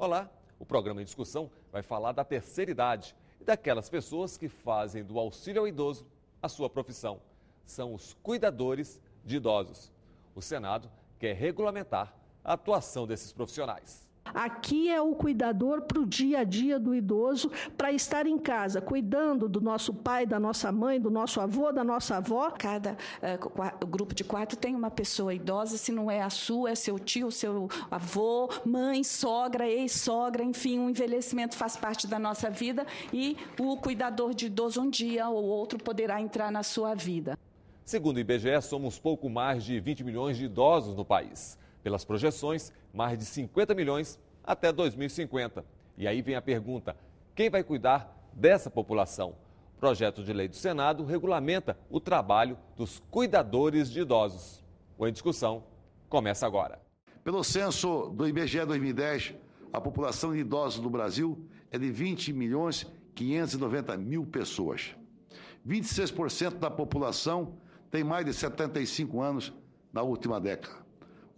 Olá, o programa em discussão vai falar da terceira idade e daquelas pessoas que fazem do auxílio ao idoso a sua profissão. São os cuidadores de idosos. O Senado quer regulamentar a atuação desses profissionais. Aqui é o cuidador para o dia a dia do idoso, para estar em casa, cuidando do nosso pai, da nossa mãe, do nosso avô, da nossa avó. Cada grupo de 4 tem uma pessoa idosa, se não é a sua, é seu tio, seu avô, mãe, sogra, ex-sogra, enfim, o envelhecimento faz parte da nossa vida e o cuidador de idoso um dia ou outro poderá entrar na sua vida. Segundo o IBGE, somos pouco mais de 20 milhões de idosos no país. Pelas projeções, mais de 50 milhões até 2050. E aí vem a pergunta, quem vai cuidar dessa população? O projeto de lei do Senado regulamenta o trabalho dos cuidadores de idosos. O Em Discussão começa agora. Pelo censo do IBGE 2010, a população de idosos no Brasil é de 20 milhões 590 mil pessoas. 26% da população tem mais de 75 anos na última década.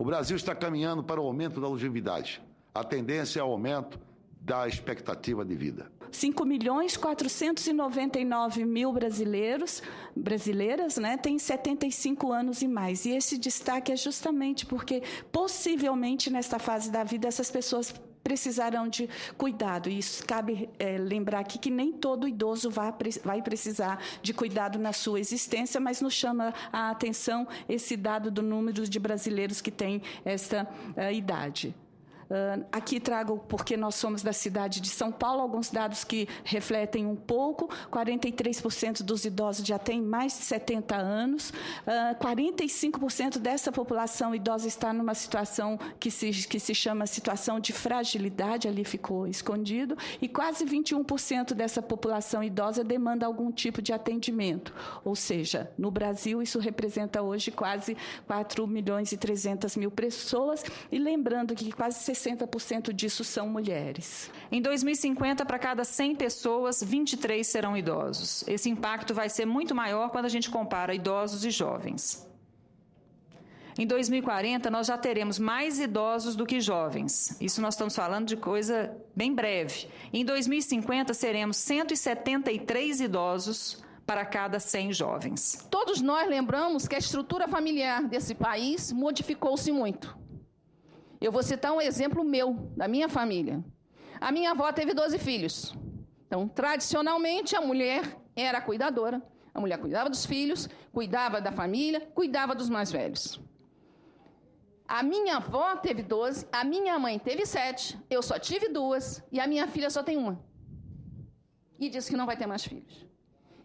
O Brasil está caminhando para o aumento da longevidade. A tendência é o aumento da expectativa de vida. 5.499.000 brasileiras, têm 75 anos e mais. E esse destaque é justamente porque, possivelmente, nesta fase da vida, essas pessoas precisarão de cuidado. E isso cabe lembrar aqui que nem todo idoso vai precisar de cuidado na sua existência, mas nos chama a atenção esse dado do número de brasileiros que têm esta idade. Aqui trago, porque nós somos da cidade de São Paulo, alguns dados que refletem um pouco. 43% dos idosos já têm mais de 70 anos. 45% dessa população idosa está numa situação que se chama situação de fragilidade, ali ficou escondido, e quase 21% dessa população idosa demanda algum tipo de atendimento. Ou seja, no Brasil, isso representa hoje quase 4.300.000 pessoas, e lembrando que quase 60% disso são mulheres. Em 2050, para cada 100 pessoas, 23 serão idosos. Esse impacto vai ser muito maior quando a gente compara idosos e jovens. Em 2040, nós já teremos mais idosos do que jovens. Isso nós estamos falando de coisa bem breve. Em 2050, seremos 173 idosos para cada 100 jovens. Todos nós lembramos que a estrutura familiar desse país modificou-se muito. Eu vou citar um exemplo meu, da minha família. A minha avó teve 12 filhos. Então, tradicionalmente, a mulher era a cuidadora. A mulher cuidava dos filhos, cuidava da família, cuidava dos mais velhos. A minha avó teve 12, a minha mãe teve 7, eu só tive 2 e a minha filha só tem 1. E disse que não vai ter mais filhos.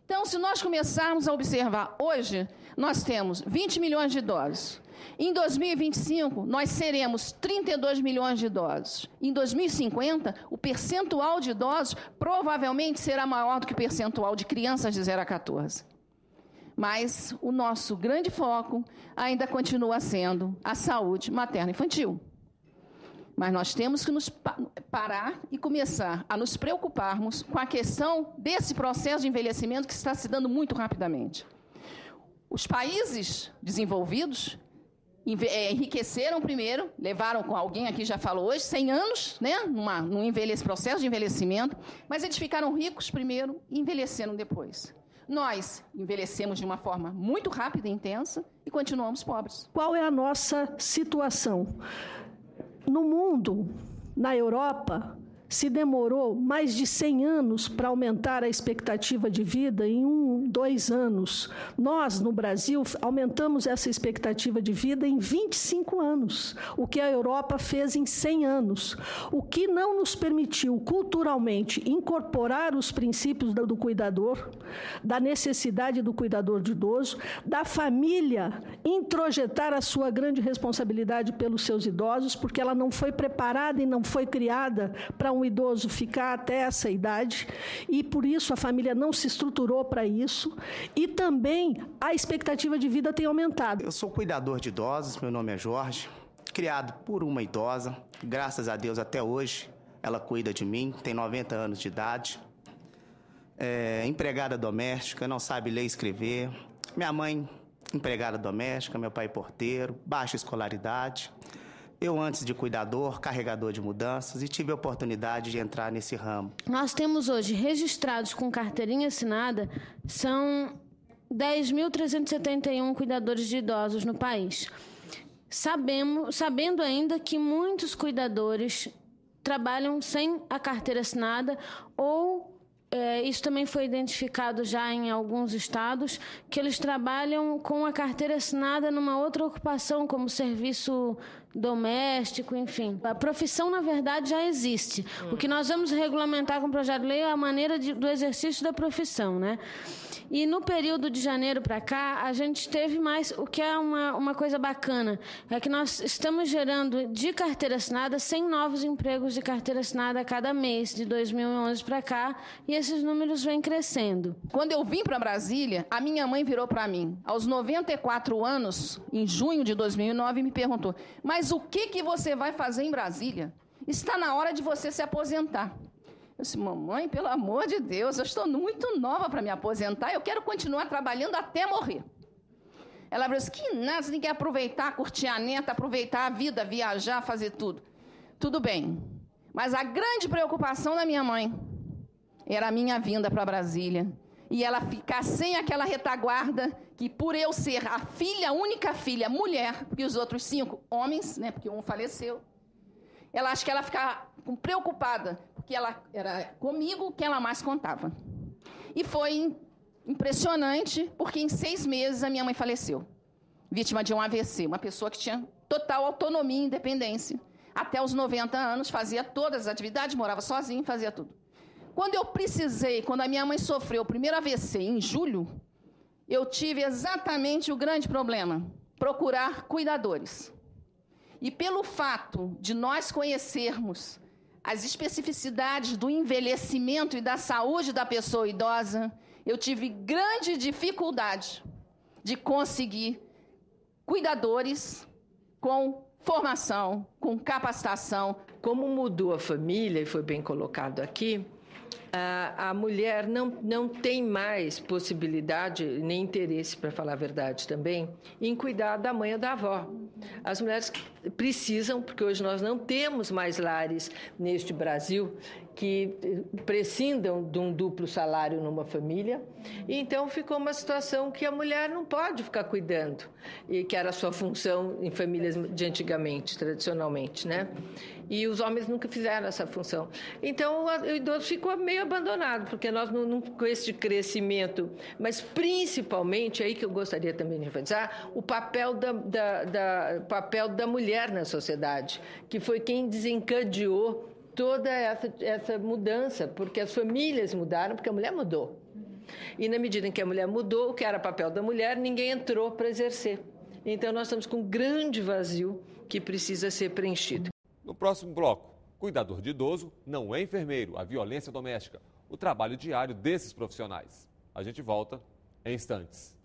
Então, se nós começarmos a observar hoje, nós temos 20 milhões de idosos. Em 2025, nós seremos 32 milhões de idosos. Em 2050, o percentual de idosos provavelmente será maior do que o percentual de crianças de 0 a 14. Mas o nosso grande foco ainda continua sendo a saúde materno-infantil. Mas nós temos que nos parar e começar a nos preocuparmos com a questão desse processo de envelhecimento que está se dando muito rapidamente. Os países desenvolvidos enriqueceram primeiro, levaram, com alguém aqui já falou hoje, 100 anos, num processo de envelhecimento, mas eles ficaram ricos primeiro e envelheceram depois. Nós envelhecemos de uma forma muito rápida e intensa e continuamos pobres. Qual é a nossa situação? No mundo, na Europa, se demorou mais de 100 anos para aumentar a expectativa de vida em 2 anos. Nós, no Brasil, aumentamos essa expectativa de vida em 25 anos, o que a Europa fez em 100 anos. O que não nos permitiu, culturalmente, incorporar os princípios do cuidador, da necessidade do cuidador de idoso, da família introjetar a sua grande responsabilidade pelos seus idosos, porque ela não foi preparada e não foi criada para um idoso ficar até essa idade, e por isso a família não se estruturou para isso, e também a expectativa de vida tem aumentado. Eu sou cuidador de idosos, meu nome é Jorge, criado por uma idosa, graças a Deus até hoje, ela cuida de mim, tem 90 anos de idade, empregada doméstica, não sabe ler e escrever, minha mãe empregada doméstica, meu pai porteiro, baixa escolaridade. Eu, antes de cuidador, carregador de mudanças, e tive a oportunidade de entrar nesse ramo. Nós temos hoje registrados com carteirinha assinada, são 10.371 cuidadores de idosos no país. Sabendo ainda que muitos cuidadores trabalham sem a carteira assinada ou isso também foi identificado já em alguns estados, que eles trabalham com a carteira assinada numa outra ocupação, como serviço doméstico, enfim. A profissão, na verdade, já existe. O que nós vamos regulamentar com o projeto de lei é a maneira do exercício da profissão, né? E no período de janeiro para cá, a gente teve mais, o que é uma coisa bacana, é que nós estamos gerando de carteira assinada 100 novos empregos de carteira assinada a cada mês, de 2011 para cá, e esses números vêm crescendo. Quando eu vim para Brasília, a minha mãe virou para mim, aos 94 anos, em junho de 2009, e me perguntou, mas o que você vai fazer em Brasília? Está na hora de você se aposentar. Eu disse, mamãe, pelo amor de Deus, eu estou muito nova para me aposentar, eu quero continuar trabalhando até morrer. Ela falou assim, que nada, você tem que aproveitar, curtir a neta, aproveitar a vida, viajar, fazer tudo. Tudo bem, mas a grande preocupação da minha mãe era a minha vinda para Brasília. E ela ficar sem aquela retaguarda, que por eu ser a filha, a única filha, mulher, porque os outros 5 homens, né, porque um faleceu, ela acha que ela ficava preocupada, porque ela era comigo que ela mais contava. E foi impressionante, porque em 6 meses a minha mãe faleceu, vítima de um AVC, uma pessoa que tinha total autonomia e independência. Até os 90 anos, fazia todas as atividades, morava sozinha, fazia tudo. Quando eu precisei, quando a minha mãe sofreu o primeiro AVC, em julho, eu tive exatamente o grande problema, procurar cuidadores. E pelo fato de nós conhecermos as especificidades do envelhecimento e da saúde da pessoa idosa, eu tive grande dificuldade de conseguir cuidadores com formação, com capacitação. Como mudou a família, e foi bem colocado aqui, a mulher não tem mais possibilidade, nem interesse, para falar a verdade também, em cuidar da mãe ou da avó. As mulheres precisam, porque hoje nós não temos mais lares neste Brasil que prescindam de um duplo salário numa família. E então ficou uma situação que a mulher não pode ficar cuidando, e que era a sua função em famílias de antigamente, tradicionalmente, né? E os homens nunca fizeram essa função. Então o idoso ficou meio abandonado, porque nós não com esse crescimento, mas principalmente, aí que eu gostaria também de enfatizar, o papel papel da mulher na sociedade, que foi quem desencadeou toda essa mudança, porque as famílias mudaram, porque a mulher mudou. E na medida em que a mulher mudou, o que era papel da mulher, ninguém entrou para exercer. Então nós estamos com um grande vazio que precisa ser preenchido. No próximo bloco, cuidador de idoso não é enfermeiro, a violência doméstica, o trabalho diário desses profissionais. A gente volta em instantes.